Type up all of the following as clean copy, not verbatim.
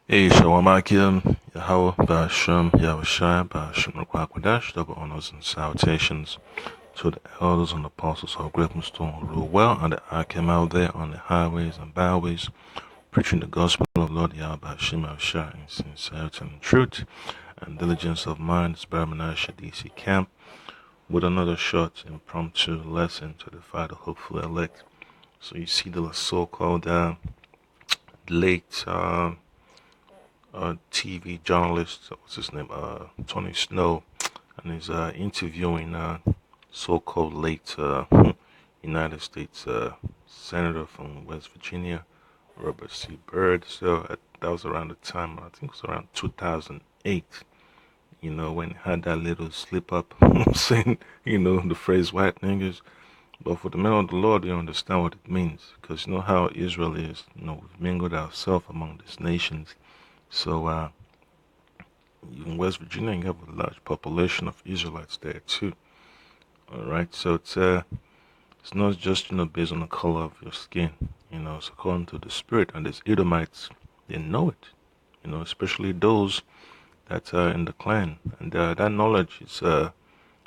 Hey, Shalom Akim, Yahweh, Ba'ashem, Yahushai, Ba'ashem, Rakwakadash, double honors and salutations to the elders and apostles of Great Stone who rule well, and the Akim out there on the highways and byways, preaching the gospel of Lord Yahweh, Ba'ashem, Yahushai, in sincerity and truth, and diligence of mind, Spermanash DC camp, with another short impromptu lesson to defy the hopeful elect. So you see the so-called late TV journalist, what's his name, Tony Snow, and he's interviewing so-called late United States Senator from West Virginia, Robert C. Byrd. So that was around the time, I think it was around 2008, when he had that little slip up saying, the phrase white niggas. But for the men of the Lord, they understand what it means, because you know how Israel is, we've mingled ourselves among these nations. So in West Virginia, you have a large population of Israelites there too. All right, so it's not just based on the color of your skin. It's according to the spirit. And these Edomites, they know it. Especially those that are in the clan, and that knowledge is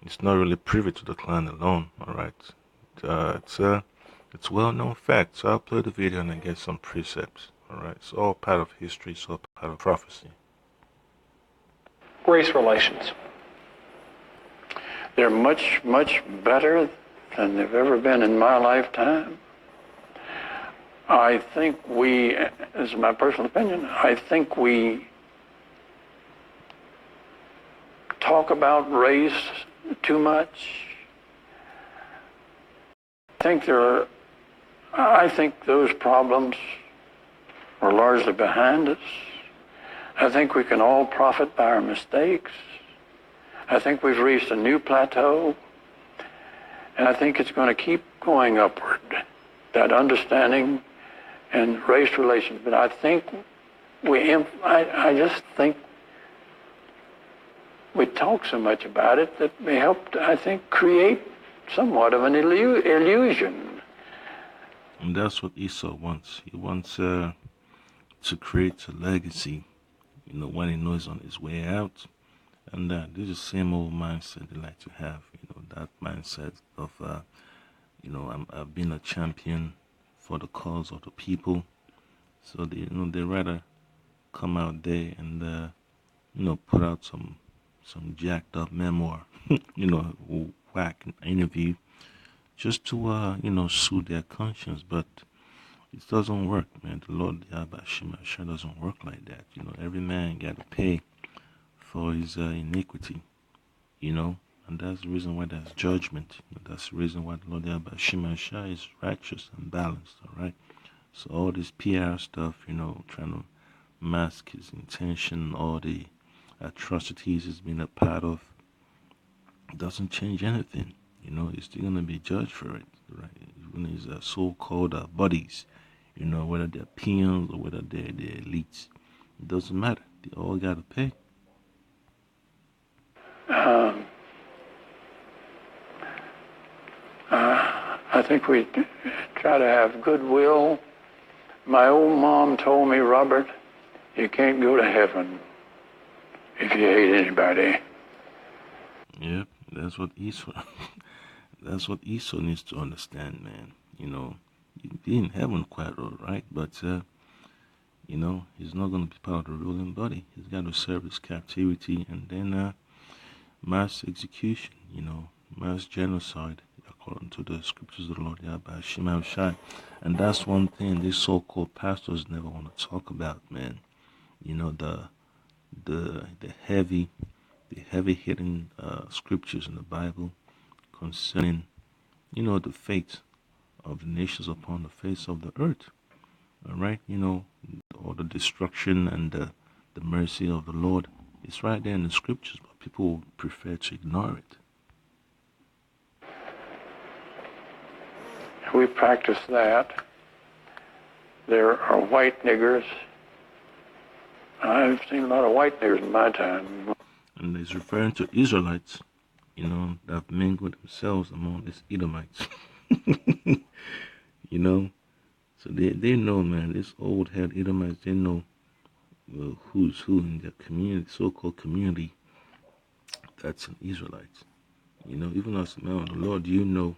it's not really privy to the clan alone. All right, it's well-known fact. So I'll play the video and then get some precepts. All right, it's all part of history, it's all part of prophecy. Race relations. They're much, much better than they've ever been in my lifetime. I think we, this is my personal opinion, I think we talk about race too much. I think those problems are largely behind us. I think we can all profit by our mistakes. I think we've reached a new plateau, and I think it's going to keep going upward, that understanding and race relations. But I think I just think we talk so much about it that we helped, I think, create somewhat of an illusion. And that's what Esau wants. He wants to create a legacy, when he knows on his way out. And this is the same old mindset they like to have, that mindset of, I've been a champion for the cause of the people. So they rather come out there and, put out some jacked up memoir, whack interview, just to, soothe their conscience. But it doesn't work, man. The Lord Yahweh sure doesn't work like that. Every man got to pay for his iniquity, and that's the reason why there's judgment. That's the reason why the Lord Yahweh is righteous and balanced, all right? So all this PR stuff, trying to mask his intention, all the atrocities he's been a part of, doesn't change anything. He's still going to be judged for it, right? Even his so-called buddies, whether they're peons or whether they're elites. It doesn't matter. They all got to pay. I think we try to have goodwill. My old mom told me, Robert, you can't go to heaven if you hate anybody. Yep, that's what Esau. That's what Esau needs to understand, man. He'd be in heaven quite all right, but he's not going to be part of the ruling body. He's got to serve his captivity and then mass execution. Mass genocide, according to the scriptures of the Lord Yahweh Shai. And that's one thing these so-called pastors never want to talk about, man. The heavy hitting scriptures in the Bible concerning, the fate of the nations upon the face of the earth. All right, all the destruction and the mercy of the Lord. It's right there in the scriptures, but people prefer to ignore it. We practice that. There are white niggers. I've seen a lot of white niggers in my time. And he's referring to Israelites, that have mingled themselves among these Edomites. So they know, man, this old head Edomites, they know who's who in their community, so-called community, that's an Israelite. Even as a man of the Lord, you know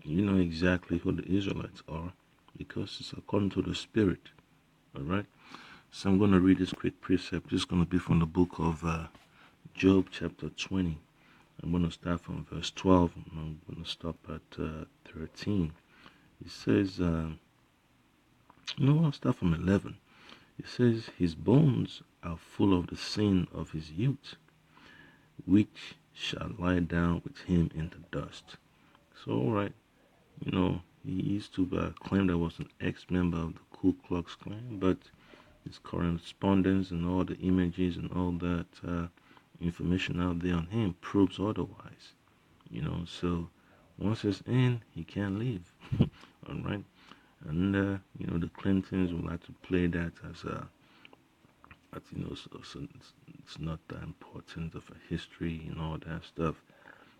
exactly who the Israelites are because it's according to the Spirit. All right. So I'm going to read this quick precept. This is going to be from the book of Job, chapter 20. I'm going to start from verse 12 and I'm going to stop at 13. It says, I'll start from 11. It says, his bones are full of the sin of his youth, which shall lie down with him in the dust. So, all right, he used to claim that was an ex-member of the Ku Klux Klan, but his correspondence and all the images and all that information out there on him proves otherwise. So once it's in, he can't leave. All right, and the Clintons would like to play that as so it's not that important of a history and all that stuff,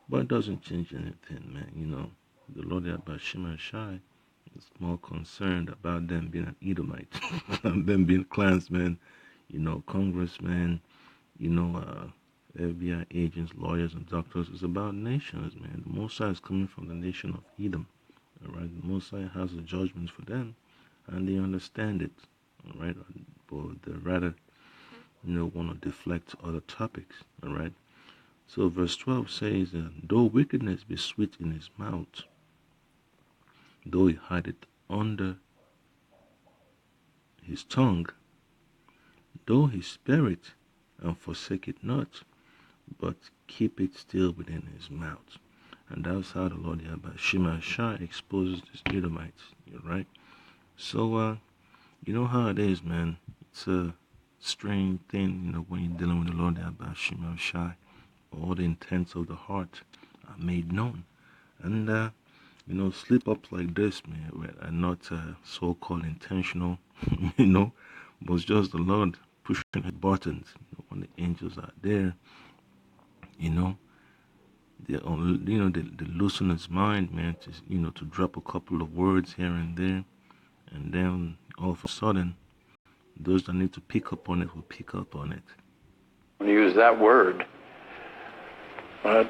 but it doesn't change anything, man. The Lord Abashima Shai is more concerned about them being an Edomite, them being clansmen, congressmen, FBI agents, lawyers, and doctors. It's about nations, man. The Mosai is coming from the nation of Edom, all right? The Mosai has a judgment for them, and they understand it, all right? But they rather, want to deflect to other topics, all right? So verse 12 says, though wickedness be sweet in his mouth, though he hide it under his tongue, though he spare it and forsake it not, but keep it still within his mouth. And that's how the Lord Shema Shai exposes these Edomites, right? So, you know how it is, man. It's a strange thing, when you're dealing with the Lord Shema Shai. All the intents of the heart are made known. And, slip-ups like this, man, are not so-called intentional, but it's just the Lord pushing the buttons, when the angels are there, they loosen his mind, man, to drop a couple of words here and there, and then all of a sudden, those that need to pick up on it will pick up on it. Use that word, but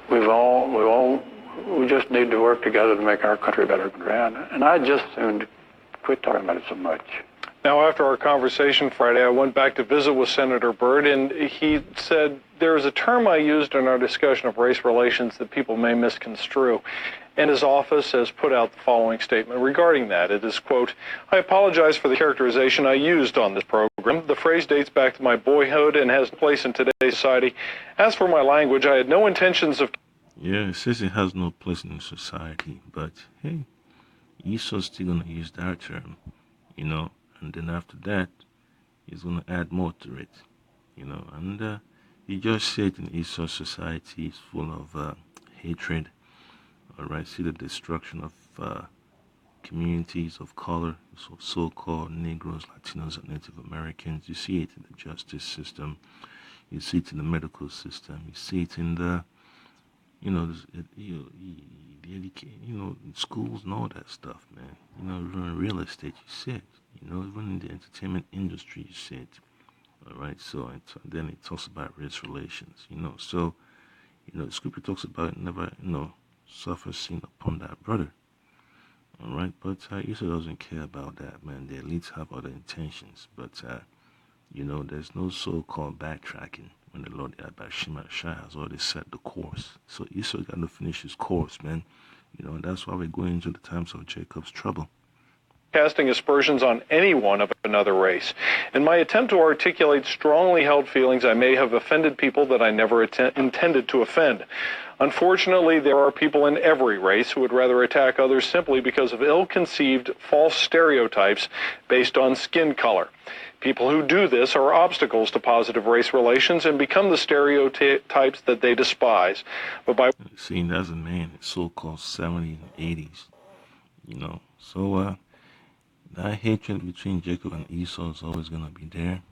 we just need to work together to make our country better, and I just soon quit talking about it so much. Now, after our conversation Friday, I went back to visit with Senator Byrd, and he said there is a term I used in our discussion of race relations that people may misconstrue. And his office has put out the following statement regarding that. It is, quote, I apologize for the characterization I used on this program. The phrase dates back to my boyhood and has no place in today's society. As for my language, I had no intentions of... Yeah, it says it has no place in society, but hey, Esau's still going to use that term, and then after that, he's going to add more to it, and he just said in Esau's society is full of hatred, all right, see the destruction of communities of color, so-called Negroes, Latinos, and Native Americans. You see it in the justice system, you see it in the medical system, you see it in the, in schools and all that stuff, man. Even in real estate, you see it. Even in the entertainment industry, you see it. All right, so then it talks about race relations, So, the scripture talks about never, suffer sin upon that brother. All right, but Esau doesn't care about that, man. The elites have other intentions, but there's no so-called backtracking when the Lord Shema Shai has already set the course. So Esau got to finish his course, man. And that's why we're going into the times of Jacob's trouble. Casting aspersions on anyone of another race. In my attempt to articulate strongly held feelings, I may have offended people that I never intended to offend. Unfortunately, there are people in every race who would rather attack others simply because of ill-conceived false stereotypes based on skin color. People who do this are obstacles to positive race relations and become the stereotypes that they despise. But by seeing that's a man, it's so-called 70s and 80s, So that hatred between Jacob and Esau is always gonna be there,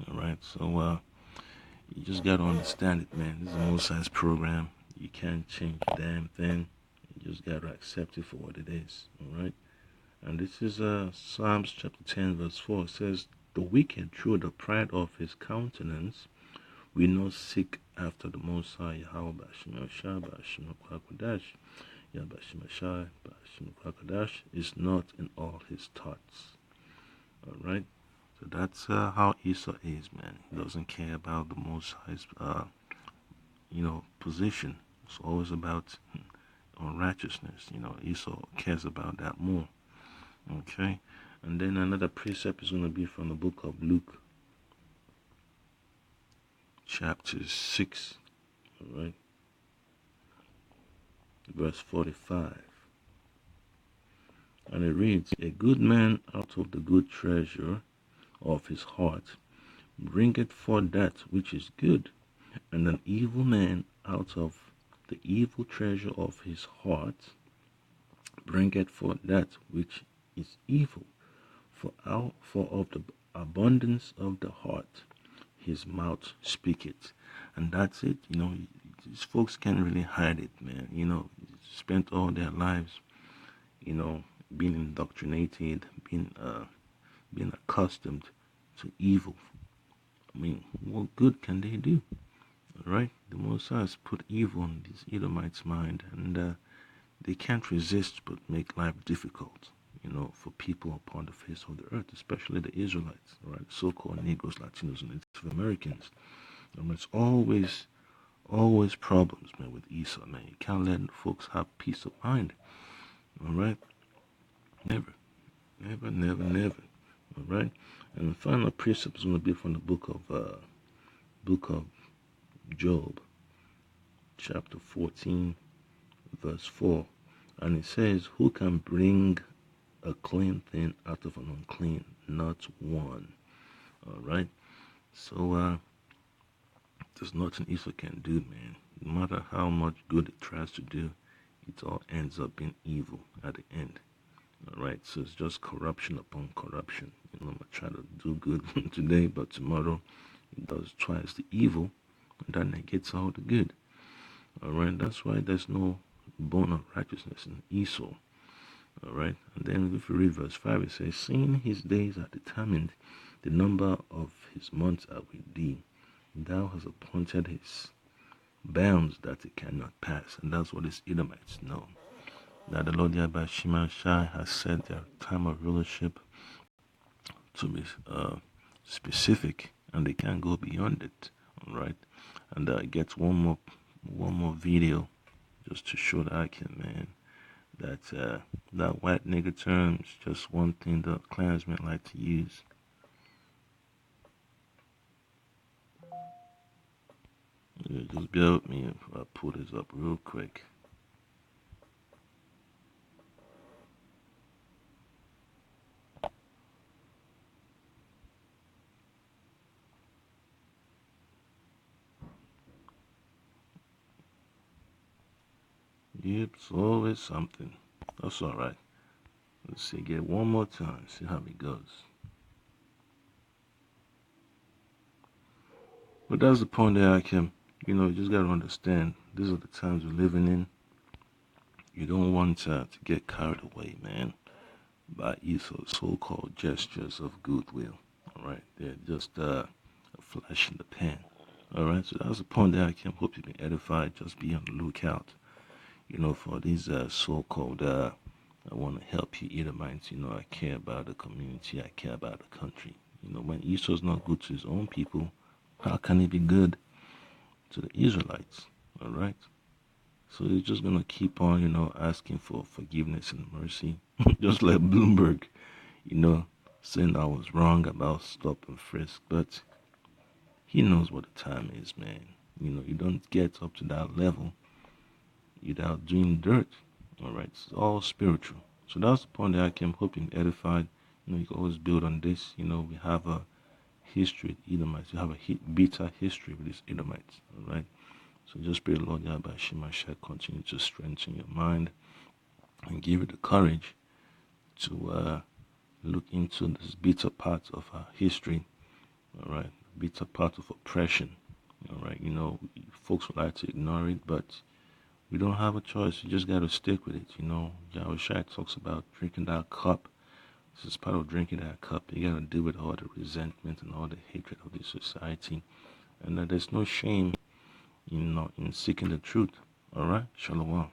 all right? So you just gotta understand it, man. This is a Mosai's program. You can't change a damn thing. You just gotta accept it for what it is, all right? And this is Psalms chapter 10, verse 4. It says, The wicked, through the pride of his countenance, will not seek after the Most High Yahweh Bashim Shah Bashim Kwakadash. Yabashim Shah Bashim Kwakadash is not in all his thoughts. Alright? So that's how Esau is, man. He doesn't care about the Most High's, position. It's always about unrighteousness. Esau cares about that more. Okay? And then another precept is going to be from the book of Luke, chapter 6, alright, verse 45. And it reads, a good man out of the good treasure of his heart bringeth forth that which is good, and an evil man out of the evil treasure of his heart bringeth forth that which is evil. For of the abundance of the heart his mouth speaketh. And that's it. These folks can't really hide it, man. Spent all their lives, being indoctrinated, being accustomed to evil. I mean, what good can they do? Right? The Most High has put evil in these Edomites' mind, and they can't resist but make life difficult, for people upon the face of the earth, especially the Israelites, right? So-called Negroes, Latinos, and Native Americans. It's always problems, man, with Esau, man. You can't let folks have peace of mind, all right? Never, never, never, never, all right? And the final precept is going to be from the book of Job, chapter 14, verse 4. And it says, who can bring a clean thing out of an unclean? Not one. All right? So, there's nothing Esau can do, man. No matter how much good it tries to do, it all ends up being evil at the end. All right? So it's just corruption upon corruption. I'm going to try to do good today, but tomorrow it does twice the evil, and that negates all the good. All right? That's why there's no bone of righteousness in Esau. All right? And then if you read verse 5, it says, seeing his days are determined, the number of his months are with thee. Thou hast appointed his bounds that it cannot pass. And that's what these Edomites know. That the Lord Yahweh Shema Shai has set their time of rulership to be specific, and they can't go beyond it. All right? And I get one more video just to show that I can, man, that that white nigger term is just one thing the Klansmen like to use. Yeah, just bear with me if I pull this up real quick. Yep, it's always something. That's alright. Let's see, get one more time, see how it goes. But that's the point that I can, you just got to understand, these are the times we're living in. You don't want to get carried away, man, by Esau's so-called gestures of goodwill. All right, they're just a flash in the pan. All right, so that's the point that I can hope you've been edified. Just be on the lookout, for these so-called, I want to help you Edomites. I care about the community. I care about the country. When Esau's not good to his own people, how can he be good to the Israelites? All right. So he's just going to keep on, asking for forgiveness and mercy. Just like Bloomberg, saying I was wrong about stop and frisk. But he knows what the time is, man. You don't get up to that level without doing dirt. All right. It's all spiritual. So that's the point that I came hoping edified. You can always build on this. We have a history with Edomites. We have a bitter history with these Edomites. All right. So just pray, Lord Yahweh Shema Shai, continue to strengthen your mind and give you the courage to look into this bitter part of our history. All right. Bitter part of oppression. All right. Folks would like to ignore it, but we don't have a choice. You just got to stick with it. Yahweh Shai talks about drinking that cup This is part of drinking that cup. You gotta deal with all the resentment and all the hatred of this society. And there's no shame, in seeking the truth. All right? Shalom.